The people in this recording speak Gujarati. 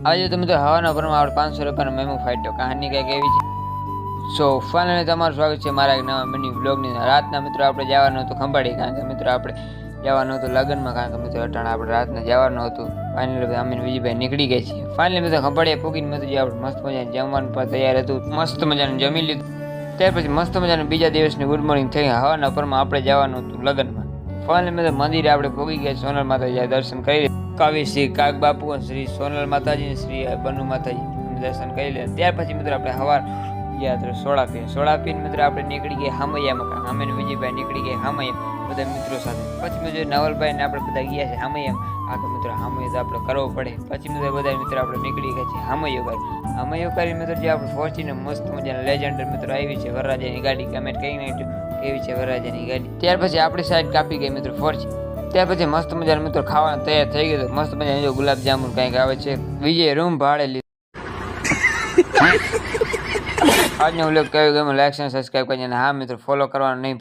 આજે તો મિત્રો હવાના પરમાં આપણે 500 રૂપિયાનો મેમો ફાટ્યો. કહાની કંઈક એવી છે. સો ફાઇનલી તમારું સ્વાગત છે મારા એક નવા મિની વ્લોગની. રાતના મિત્રો આપણે જવાનું હતું ખંભાળી, કારણ કે મિત્રો આપણે જવાનું હતું લગ્નમાં, કારણ કે મિત્રો અટાણા આપણે રાતના જવાનું હતું. ફાઇનલી અમે વિજયભાઈ નીકળી ગયા છીએ. ફાઇનલી મિત્રો ખંભાળીએ પૂગીને મિત્રો જે આપણે મસ્ત મજાનું જમવાનું પણ તૈયાર હતું, મસ્ત મજાનું જમી લીધું. ત્યાર પછી મસ્ત મજાનું બીજા દિવસની ગુડ મોર્નિંગ થઈ. હવાના પરમાં આપણે જવાનું હતું લગ્નમાં. ફાઇનલી મિત્રો મંદિરે આપણે પૂગી ગયા. સોનલ માતાજી દર્શન કરી કાવી શ્રી કાગ બાપુ અને શ્રી સોનલ માતાજી શ્રી બનુ માતાજી દર્શન કરી લે. ત્યાર પછી મિત્રો આપણે હવાર ગયા સોડા પીને મિત્રો આપણે નીકળી ગયા હામૈયામાં. અમે વિજયભાઈ નીકળી ગયા હામૈયા બધા મિત્રો સાથે. પછી મિત્રો નવલભાઈ ને આપણે બધા ગયા છે હામૈયામાં. આ તો મિત્રો હામૈયા તો આપણે કરવો પડે. પછી મિત્રો બધા મિત્રો આપણે નીકળી ગયા છે હામૈયો કરી મિત્રો જે આપણે ફોર્ચ્યુનર મસ્ત મજાના લેજેન્ડર મિત્રો આવી છે વરરાજાની ગાડી. કમેન્ટ કરી નાખ્યું કેવી છે વરરાજાની ગાડી. ત્યાર પછી આપણી સાઈડ કાપી ગઈ મિત્રો ફોર્ચ્યુનર. ત્યાર પછી મસ્ત મજાનું મિત્રો ખાવાનું તૈયાર થઈ ગયું. મસ્ત મજાનું જો ગુલાબ જાંબુ કંઈક આવે છે. વિજય રૂમ ભાડે લીધું. આજનો વ્લોગ કયો ગમ્યો લાઈક અને સબસ્ક્રાઈબ કરી અને હા મિત્રો ફોલો કરવાનું નહીં.